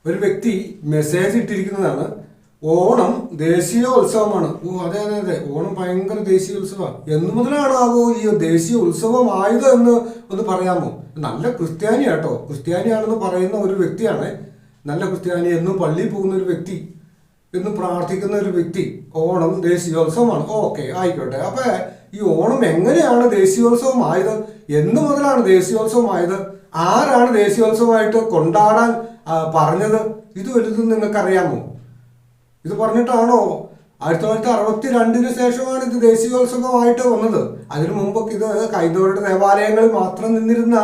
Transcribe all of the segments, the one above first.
ഒരു വ്യക്തി മെസ്സേജ് ഇട്ടിരിക്കുന്നതാണ്, ഓണം ദേശീയോത്സവമാണ്. അതെ അതെ അതെ, ഓണം ഭയങ്കര ദേശീയോത്സവമാണ്. എന്നു മുതലാണാവോ ഈ ദേശീയ ഉത്സവമായത് എന്ന് ഒന്ന് പറയാമോ? നല്ല ക്രിസ്ത്യാനിയാട്ടോ, ക്രിസ്ത്യാനിയാണെന്ന് പറയുന്ന ഒരു വ്യക്തിയാണ്. നല്ല ക്രിസ്ത്യാനി, എന്നും പള്ളിയിൽ പോകുന്ന ഒരു വ്യക്തി, എന്നും പ്രാർത്ഥിക്കുന്ന ഒരു വ്യക്തി. ഓണം ദേശീയോത്സവമാണ്. ഓക്കെ, ആയിക്കോട്ടെ. അപ്പൊ ഈ ഓണം എങ്ങനെയാണ് ദേശീയോത്സവമായത്? എന്നു മുതലാണ് ദേശീയോത്സവമായത്? ആരാണ് ദേശീയോത്സവമായിട്ട് കൊണ്ടാടാൻ പറഞ്ഞത്? ഇത് വലുതും നിങ്ങൾക്കറിയാമോ? ഇത് പറഞ്ഞിട്ടാണോ 1962 ശേഷമാണ് ഇത് ദേശീയോത്സവമായിട്ട് വന്നത്? അതിനു മുമ്പൊക്കെ ഇത് ഹൈന്ദവരുടെ ദേവാലയങ്ങളിൽ മാത്രം നിന്നിരുന്ന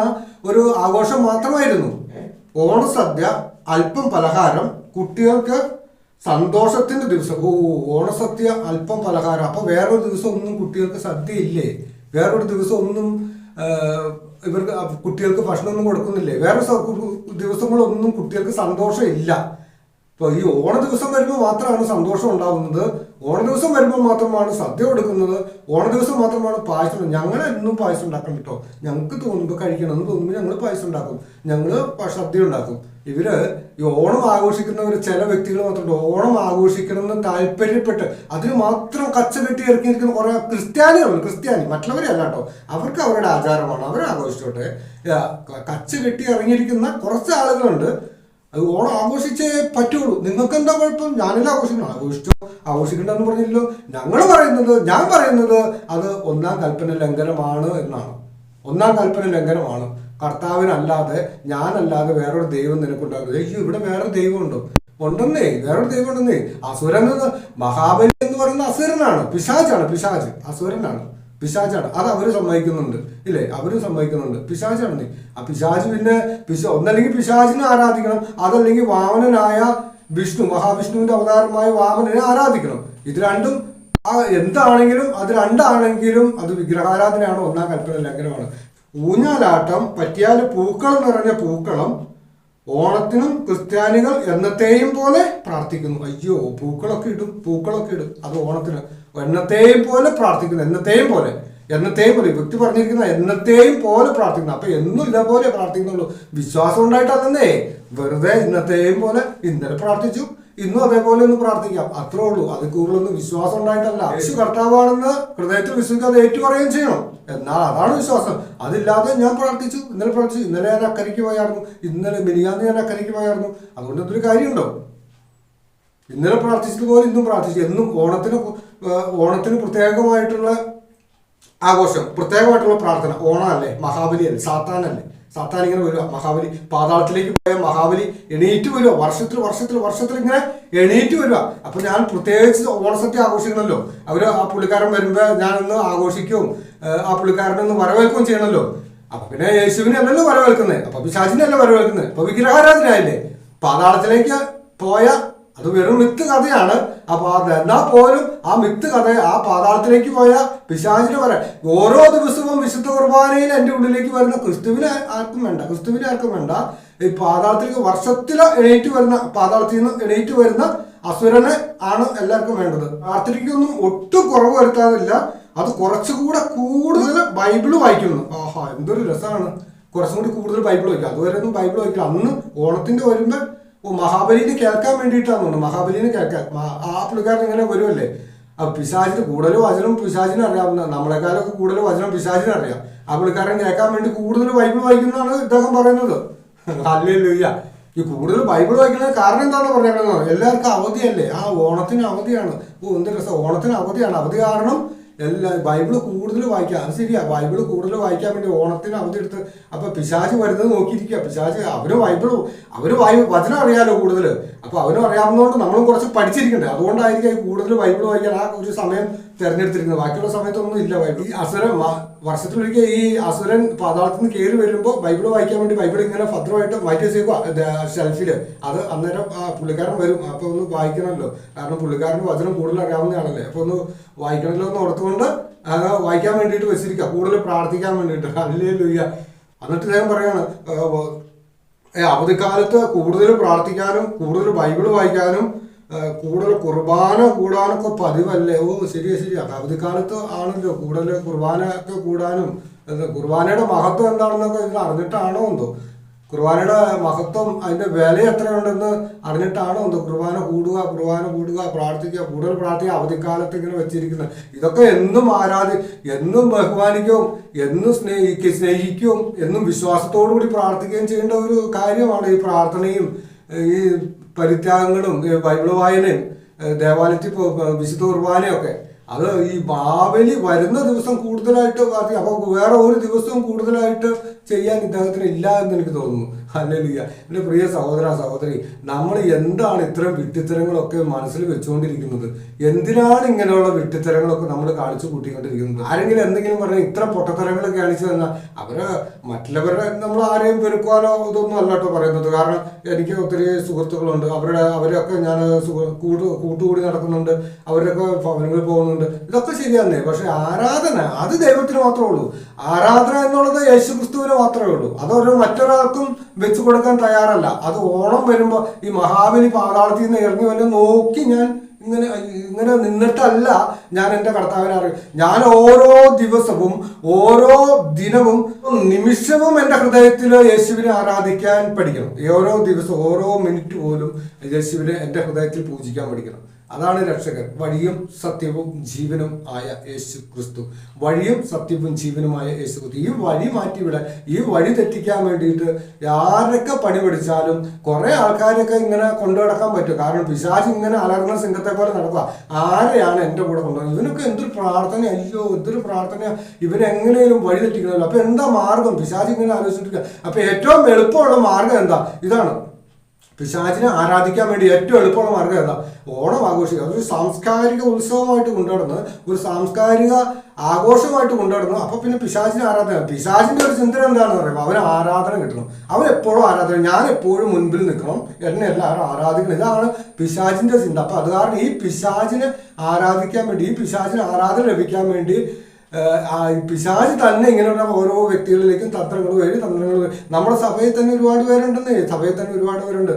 ഒരു ആഘോഷം മാത്രമായിരുന്നു. ഓണസദ്യ, അല്പം പലഹാരം, കുട്ടികൾക്ക് സന്തോഷത്തിന്റെ ദിവസം. ഓണസദ്യ, അല്പം പലഹാരം. അപ്പൊ വേറൊരു ദിവസം ഒന്നും കുട്ടികൾക്ക് സദ്യ ഇല്ലേ? വേറൊരു ദിവസം ഒന്നും ഇവർക്ക് കുട്ടികൾക്ക് ഭക്ഷണമൊന്നും കൊടുക്കുന്നില്ലേ? വേറെ ദിവസങ്ങളൊന്നും കുട്ടികൾക്ക് സന്തോഷം ഇല്ല. ഇപ്പോൾ ഈ ഓണ ദിവസം വരുമ്പോൾ മാത്രമാണ് സന്തോഷം ഉണ്ടാകുന്നത്. ഓണ ദിവസം വരുമ്പോൾ മാത്രമാണ് സദ്യ കൊടുക്കുന്നത്. ഓണ ദിവസം മാത്രമാണ് പായസം. ഞങ്ങളെന്നും പായസം ഉണ്ടാക്കണം കേട്ടോ. ഞങ്ങൾക്ക് തോന്നുമ്പോൾ കഴിക്കണമെന്ന് തോന്നുമ്പോൾ ഞങ്ങൾ പായസം ഉണ്ടാക്കും, ഞങ്ങൾ സദ്യ ഉണ്ടാക്കും. ഇവര് ഈ ഓണം ആഘോഷിക്കുന്നവർ ചില വ്യക്തികൾ മാത്രമല്ല, ഓണം ആഘോഷിക്കണമെന്ന് താല്പര്യപ്പെട്ട് അതിന് മാത്രം കച്ചകെട്ടി ഇറക്കിയിരിക്കുന്ന കുറെ ക്രിസ്ത്യാനികളുണ്ട്. ക്രിസ്ത്യാനി മറ്റുള്ളവരല്ല കേട്ടോ, അവർക്ക് അവരുടെ ആചാരമാണ്, അവർ ആഘോഷിച്ചോട്ടെ. കച്ചകെട്ടി ഇറങ്ങിയിരിക്കുന്ന കുറച്ച് ആളുകളുണ്ട്. അത് ഓണം ആഘോഷിച്ചേ പറ്റുള്ളൂ. നിങ്ങൾക്ക് എന്താ കുഴപ്പം? ഞാനെല്ലാം ആഘോഷിക്കണം. ആഘോഷിക്കണ്ടെന്ന് പറഞ്ഞില്ലല്ലോ. ഞാൻ പറയുന്നത് അത് ഒന്നാം കൽപ്പന ലംഘനമാണ് എന്നാണ്. ഒന്നാം കൽപ്പന ലംഘനമാണ്. കർത്താവിനല്ലാതെ, ഞാനല്ലാതെ വേറൊരു ദൈവം നിനക്കുണ്ടാകുന്നത്. അയ്യോ, ഇവിടെ വേറൊരു ദൈവമുണ്ടോ? ഉണ്ടെന്നേ, വേറൊരു ദൈവം ഉണ്ടെന്നേ. അസുരൻ മഹാബലി എന്ന് പറയുന്ന അസുരനാണ്, പിശാജ് അസുരനാണ്, പിശാചാണ്. അത് അവര് സമ്മതിക്കുന്നുണ്ട് ഇല്ലേ? അവരും സമ്മതിക്കുന്നുണ്ട് പിശാചാണ്. ആ പിശാച് പിന്നെ ഒന്നല്ലെങ്കിൽ പിശാചിനെ ആരാധിക്കണം, അതല്ലെങ്കിൽ വാമനനായ വിഷ്ണു, മഹാവിഷ്ണുവിന്റെ അവതാരമായ വാമനനെ ആരാധിക്കണം. ഇത് രണ്ടും എന്താണെങ്കിലും അത് രണ്ടാണെങ്കിലും അത് വിഗ്രഹാരാധനയാണ്, ഒന്നാം കൽപ്പന ലംഘനമാണ്. ഊഞ്ഞാലാട്ടം, പറ്റിയാൽ പൂക്കളം നിറഞ്ഞ പൂക്കളം. ഓണത്തിനും ക്രിസ്ത്യാനികൾ എന്നത്തെയും പോലെ പ്രാർത്ഥിക്കുന്നു. അയ്യോ, പൂക്കളൊക്കെ ഇടും. അത് ഓണത്തിന് എന്നത്തെയും പോലെ പ്രാർത്ഥിക്കുന്നു. എന്നത്തെയും പോലെ വ്യക്തി പറഞ്ഞിരിക്കുന്ന എന്നത്തെയും പോലെ പ്രാർത്ഥിക്കുന്നു. അപ്പൊ എന്നും ഇതേപോലെ പ്രാർത്ഥിക്കുന്നുള്ളൂ. വിശ്വാസം ഉണ്ടായിട്ടല്ലേ? വെറുതെ ഇന്നത്തെയും പോലെ ഇന്നലെ പ്രാർത്ഥിച്ചു, ഇന്നും അതേപോലെ ഒന്ന് പ്രാർത്ഥിക്കാം, അത്രേ ഉള്ളൂ. അത് കൂടുതലൊന്നും വിശ്വാസം ഉണ്ടായിട്ടല്ല. യേശു കർത്താവാണെന്ന് ഹൃദയത്തിൽ വിശ്വസിക്കാതെ ഏറ്റുപറയുകയും ചെയ്യണം. എന്നാൽ അതാണ് വിശ്വാസം. അതില്ലാതെ ഞാൻ പ്രാർത്ഥിച്ചു, ഇന്നലെ ഞാൻ അക്കരയ്ക്ക് പോയായിരുന്നു, മിനിയാന്ന് ഞാൻ അക്കരയ്ക്ക് പോയായിരുന്നു. അതുകൊണ്ട് എന്തൊരു കാര്യമുണ്ടോ? ഇന്നലെ പ്രാർത്ഥിച്ചതുപോലെ ഇന്നും പ്രാർത്ഥിച്ചു. എന്നും ഓണത്തിന് പ്രത്യേകമായിട്ടുള്ള ആഘോഷം, പ്രത്യേകമായിട്ടുള്ള പ്രാർത്ഥന. ഓണമല്ലേ? മഹാബലി അല്ലേ? സാത്താൻ ഇങ്ങനെ വരിക. മഹാബലി പാതാളത്തിലേക്ക് പോയ മഹാബലി എണീറ്റ് വരിക. വർഷത്തിൽ ഇങ്ങനെ എണീറ്റ് വരിക. അപ്പൊ ഞാൻ പ്രത്യേകിച്ച് ഓണസദ്യ ആഘോഷിക്കണമല്ലോ. ആ പുള്ളിക്കാരൻ വരുമ്പോ ഞാനൊന്ന് ആഘോഷിക്കും, ആ പുള്ളിക്കാരനൊന്ന് വരവേൽക്കുകയും ചെയ്യണമല്ലോ. അപ്പൊ പിന്നെ യേശുവിനെ അല്ലല്ലോ വരവേൽക്കുന്നത്, അപ്പൊ പിശാചിനെ അല്ല വരവേൽക്കുന്നത്. അപ്പൊ വിഗ്രഹാരാധനയായില്ലേ? പാതാളത്തിലേക്ക് പോയ അത് വെറും മിത്ത് കഥയാണ്. അപ്പൊ എന്നാൽ പോലും ആ മിത്ത് കഥ, ആ പാതാളത്തിലേക്ക് പോയ പിശാചിനെ പറയാം. ഓരോ ദിവസവും വിശുദ്ധ കുർബാനയിൽ എൻ്റെ ഉള്ളിലേക്ക് വരുന്ന ക്രിസ്തുവിനെ ആർക്കും വേണ്ട. ഈ പാതാളത്തിലേക്ക് പാതാളത്തിൽ നിന്ന് എണീറ്റ് വരുന്ന അസുരനെ ആണ് എല്ലാവർക്കും വേണ്ടത്. പ്രാർത്ഥനയ്ക്കൊന്നും ഒട്ടും കുറവ് വരുത്താതില്ല. അത് കുറച്ചുകൂടെ കൂടുതൽ ബൈബിള് വായിക്കുന്നു. ആഹാ, എന്തൊരു രസമാണ്. കുറച്ചും കൂടി കൂടുതൽ ബൈബിൾ വായിക്കും. അതുവരെ ഒന്നും ബൈബിൾ വായിക്കില്ല. അന്ന് ഓണത്തിന്റെ വരുമ്പോ മഹാബലിനെ കേൾക്കാൻ വേണ്ടിയിട്ടാണ് തോന്നുന്നു. മഹാബലിനെ കേൾക്കാൻ ആ പുള്ളിക്കാരൻ ഇങ്ങനെ വരുമല്ലേ? അപ്പൊ പിശാചിന് കൂടുതൽ വചനം പിശാചിനെ അറിയാവുന്ന, നമ്മളെക്കാളൊക്കെ കൂടുതൽ വചനം പിശാചിനെ അറിയാം. ആ പുള്ളിക്കാരൻ കേൾക്കാൻ വേണ്ടി കൂടുതൽ ബൈബിൾ വായിക്കുന്നതാണ് ഇദ്ദേഹം പറയുന്നത്. ഹല്ലേലൂയ. ഈ കൂടുതൽ ബൈബിൾ വായിക്കുന്നത് കാരണം എന്താണെന്ന് പറഞ്ഞേക്കുന്നത്? എല്ലാവർക്കും അവധിയല്ലേ? ആ ഓണത്തിന് അവധിയാണ്. എന്ത് രസം, ഓണത്തിന് അവധിയാണ്. അവധി കാരണം ബൈബിള് കൂടുതൽ വായിക്കുക. അത് ശരിയാ, ബൈബിള് കൂടുതൽ വായിക്കാൻ വേണ്ടി ഓണത്തിന് അവധി എടുത്ത്. അപ്പൊ പിശാച് വരുന്നത് നോക്കിയിരിക്കുക. പിശാച് അവര് വചനം അറിയാലോ കൂടുതൽ. അപ്പൊ അവനും അറിയാവുന്നതുകൊണ്ട് നമ്മളും കുറച്ച് പഠിച്ചിരിക്കണ്ടേ. അതുകൊണ്ടായിരിക്കും കൂടുതൽ ബൈബിൾ വായിക്കാൻ ആ ഒരു സമയം തിരഞ്ഞെടുത്തിരിക്കുന്നത്. ബാക്കിയുള്ള സമയത്തൊന്നും ഇല്ല ബൈബിൾ. ഈ അസുരൻ വർഷത്തിലൊരിക്കൽ ഈ അസുരൻ പാതാളത്തിൽ നിന്ന് കയറി വരുമ്പോൾ ബൈബിൾ വായിക്കാൻ വേണ്ടി ബൈബിൾ ഇങ്ങനെ ഭദ്രമായിട്ട് മാറ്റി വെച്ചേക്കുക ഷെൽഫില്. അത് അന്നേരം പുള്ളിക്കാരൻ വരും. അപ്പൊ ഒന്ന് വായിക്കണമല്ലോ, കാരണം പുള്ളിക്കാരന് വചനം കൂടുതൽ അറിയാവുന്നതാണല്ലേ. അപ്പൊ ഒന്ന് വായിക്കണമല്ലോ എന്ന് ഓർത്തുകൊണ്ട് അത് വായിക്കാൻ വേണ്ടിയിട്ട് വെച്ചിരിക്കുക, കൂടുതൽ പ്രാർത്ഥിക്കാൻ വേണ്ടിയിട്ട്. ഹല്ലേലൂയ. എന്നിട്ട് ഞാൻ പറയാണ്, അവധിക്കാലത്ത് കൂടുതൽ പ്രാർത്ഥിക്കാനും കൂടുതൽ ബൈബിൾ വായിക്കാനും കൂടുതൽ കുർബാന കൂടാനൊക്കെ പതിവല്ലേ? ശരിയാ. അവധിക്കാലത്ത് ആണല്ലോ കൂടുതൽ കുർബാന ഒക്കെ കൂടാനും. കുർബാനയുടെ മഹത്വം എന്താണെന്നൊക്കെ ഇത് അറിഞ്ഞിട്ടാണോ എന്തോ. കുർബാനയുടെ മഹത്വം, അതിന്റെ വില എത്രയുണ്ടെന്ന് അറിഞ്ഞിട്ടാണോ എന്തോ കുർബാന കൂടുക, പ്രാർത്ഥിക്കുക, കൂടുതൽ പ്രാർത്ഥിക്കുക, അവധിക്കാലത്ത് ഇങ്ങനെ വെച്ചിരിക്കുന്നത്. ഇതൊക്കെ എന്നും എന്നും ബഹുമാനിക്കും, എന്നും സ്നേഹിക്കും, എന്നും വിശ്വാസത്തോടു കൂടി പ്രാർത്ഥിക്കുകയും ചെയ്യേണ്ട ഒരു കാര്യമാണ് ഈ പ്രാർത്ഥനയും ഈ പരിത്യാഗങ്ങളും ബൈബിൾ വായനയും ദേവാലയത്തിൽ വിശുദ്ധ കുർബാനയൊക്കെ. അത് ഈ മാവേലി വരുന്ന ദിവസം കൂടുതലായിട്ട് പ്രാർത്ഥിക്കും. അപ്പോൾ വേറെ ഒരു ദിവസവും കൂടുതലായിട്ട് ചെയ്യാൻ ഇദ്ദേഹത്തിന് ഇല്ല എന്ന് എനിക്ക് തോന്നുന്നു. ഹല്ലേലൂയ. എൻ്റെ പ്രിയ സഹോദര സഹോദരി, നമ്മൾ എന്താണ് ഇത്തരം വിഡ്ഢിത്തരങ്ങളൊക്കെ മനസ്സിൽ വെച്ചുകൊണ്ടിരിക്കുന്നത്? എന്തിനാണ് ഇങ്ങനെയുള്ള വിഡ്ഢിത്തരങ്ങളൊക്കെ നമ്മൾ കാണിച്ചു കൂട്ടിക്കൊണ്ടിരിക്കുന്നത്? ആരെങ്കിലും എന്തെങ്കിലും പറഞ്ഞാൽ ഇത്ര പൊട്ടത്തരങ്ങൾ കാണിച്ചു തന്നാൽ മറ്റുള്ളവരെ നമ്മൾ ആരെയും വെറുക്കാനോ ഇതൊന്നും അല്ല കേട്ടോ പറയുന്നത്. കാരണം എനിക്ക് ഒത്തിരി സുഹൃത്തുക്കളുണ്ട്, അവരൊക്കെ ഞാൻ കൂട്ടുകൂടി നടക്കുന്നുണ്ട്, അവരൊക്കെ ഭവനങ്ങളിൽ പോകുന്നുണ്ട്. ഇതൊക്കെ ശരിയാന്നേ. പക്ഷെ ആരാധന അത് ദൈവത്തിന് മാത്രമേ ഉള്ളൂ. ആരാധന എന്നുള്ളത് യേശുക്രിസ്തുവിന് മാത്രമേ ഉള്ളൂ. അതൊരു മറ്റൊരാൾക്കും വെച്ചു കൊടുക്കാൻ തയ്യാറല്ല. അത് ഓണം വരുമ്പോ ഈ മഹാബലി പാതാളത്തിൽ നിന്ന് ഇറങ്ങി വന്ന് നോക്കി ഞാൻ ഇങ്ങനെ നിന്നിട്ടല്ല ഞാൻ എൻ്റെ കർത്താവിനെ അറിയും. ഞാൻ ഓരോ ദിവസവും ഓരോ ദിനവും നിമിഷവും എൻ്റെ ഹൃദയത്തിൽ യേശുവിനെ ആരാധിക്കാൻ പഠിക്കണം. ഓരോ ദിവസവും ഓരോ മിനിറ്റ് പോലും യേശുവിനെ എൻ്റെ ഹൃദയത്തിൽ പൂജിക്കാൻ പഠിക്കണം. അതാണ് രക്ഷകൻ. വഴിയും സത്യവും ജീവനും ആയ യേശു ക്രിസ്തു. വഴിയും സത്യവും ജീവനുമായ യേശു ക്രിസ്തു. ഈ വഴി മാറ്റിവിടാൻ, ഈ വഴി തെറ്റിക്കാൻ വേണ്ടിയിട്ട് ആരൊക്കെ പണി പഠിച്ചാലും കുറെ ആൾക്കാരൊക്കെ ഇങ്ങനെ കൊണ്ടു നടക്കാൻ പറ്റും. കാരണം പിശാച് ഇങ്ങനെ അലർന്ന സിംഹത്തെ പോലെ നടക്കുക. ആരെയാണ് എൻ്റെ കൂടെ കൊണ്ടുപോകുന്നത്? ഇവനൊക്കെ എന്തൊരു പ്രാർത്ഥന, അയ്യോ എന്തൊരു പ്രാർത്ഥന, ഇവനെങ്ങനെയും വഴി തെറ്റിക്കണമല്ലോ. അപ്പൊ എന്താ മാർഗം? പിശാച് ഇങ്ങനെ ആലോചിച്ചിട്ടില്ല. അപ്പൊ ഏറ്റവും എളുപ്പമുള്ള മാർഗം എന്താ? ഇതാണ്. പിശാചിനെ ആരാധിക്കാൻ വേണ്ടി ഏറ്റവും എളുപ്പമുള്ള മാർഗം ഏതാ? ഓണം ആഘോഷിക്കുക. അതൊരു സാംസ്കാരിക ഉത്സവമായിട്ട് കൊണ്ടുനടന്ന്, ഒരു സാംസ്കാരിക ആഘോഷമായിട്ട് കൊണ്ടുനടന്നു. അപ്പൊ പിന്നെ പിശാചിനെ ആരാധന, പിശാചിന്റെ ഒരു ചിന്തന എന്താണെന്ന് പറയുമ്പോൾ അവന് ആരാധന കിട്ടണം. അവൻ എപ്പോഴും ആരാധന, ഞാൻ എപ്പോഴും മുൻപിൽ നിൽക്കണം, എന്നെ എല്ലാവരും ആരാധിക്കണം. ഇതാണ് പിശാചിന്റെ ചിന്ത. അപ്പൊ അത് കാരണം ഈ പിശാചിനെ ആരാധിക്കാൻ വേണ്ടി, ഈ പിശാചിന് ആരാധന ലഭിക്കാൻ വേണ്ടി പിശാച് തന്നെ ഇങ്ങനെയുള്ള ഓരോ വ്യക്തികളിലേക്കും തന്ത്രങ്ങൾ വരും. നമ്മുടെ സഭയിൽ തന്നെ ഒരുപാട് പേരുണ്ടെന്നേ, സഭയിൽ തന്നെ ഒരുപാട് പേരുണ്ട്.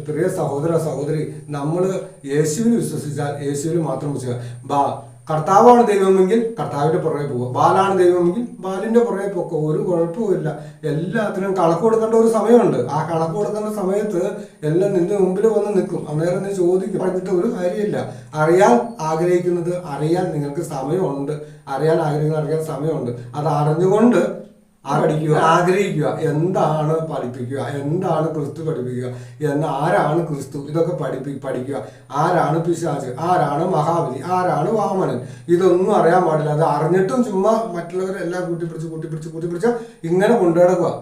പ്രിയ സഹോദര സഹോദരി, നമ്മൾ യേശുവിൽ വിശ്വസിച്ചാൽ യേശുവിൽ മാത്രം വിശ്വസിക്കുക. കർത്താവാണ് ദൈവമെങ്കിൽ കർത്താവിന്റെ പുറകെ പോകുക, ബാലാണ് ദൈവമെങ്കിൽ ബാലിന്റെ പുറകെ പോക്കുക. ഒരു കുഴപ്പമില്ല. എല്ലാത്തിനും കണക്ക് കൊടുക്കേണ്ട ഒരു സമയമുണ്ട്. ആ കണക്ക് കൊടുക്കേണ്ട സമയത്ത് എല്ലാം നിന്റെ മുമ്പിൽ വന്ന് നിൽക്കും. അന്നേരം നീ ചോദിക്കും, പറഞ്ഞിട്ട് ഒരു കാര്യമില്ല. അറിയാൻ ആഗ്രഹിക്കുന്നത് അറിയാൻ നിങ്ങൾക്ക് സമയമുണ്ട്. അറിയാൻ സമയമുണ്ട്. അത് അറിഞ്ഞുകൊണ്ട് പഠിക്കുക, ആഗ്രഹിക്കുക. എന്താണ് പഠിപ്പിക്കുക, എന്താണ് ക്രിസ്തു പഠിപ്പിക്കുക, ആരാണ് ക്രിസ്തു, ഇതൊക്കെ പഠിക്കുക. ആരാണ് പിശാച്, ആരാണ് മഹാബലി, ആരാണ് വാമനൻ, ഇതൊന്നും അറിയാൻ പാടില്ല. അത് അറിഞ്ഞിട്ടും ചുമ്മാ മറ്റുള്ളവരെല്ലാം കൂട്ടിപ്പിടിച്ച് ഇങ്ങനെ കൊണ്ടുനടക്കുക.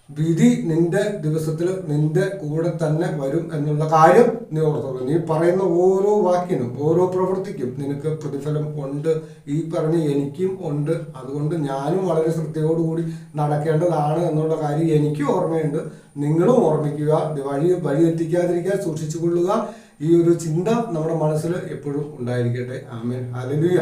വിധി നിന്റെ ദിവസത്തിൽ നിന്റെ കൂടെ തന്നെ വരും എന്നുള്ള കാര്യം നീ ഓർത്തോളൂ. നീ പറയുന്ന ഓരോ വാക്കിനും ഓരോ പ്രവൃത്തിക്കും നിനക്ക് പ്രതിഫലം ഉണ്ട്. ഈ പറഞ്ഞ എനിക്കും ഉണ്ട്. അതുകൊണ്ട് ഞാനും വളരെ ശ്രദ്ധയോടുകൂടി നടക്കേണ്ടതാണ് എന്നുള്ള കാര്യം എനിക്കും ഓർമ്മയുണ്ട്. നിങ്ങളും ഓർമ്മിക്കുക. വഴി തെറ്റിക്കാതിരിക്കാൻ സൂക്ഷിച്ചു കൊള്ളുക. ഈ ഒരു ചിന്ത നമ്മുടെ മനസ്സിൽ എപ്പോഴും ഉണ്ടായിരിക്കട്ടെ. ആമേൻ. ഹല്ലേലൂയ.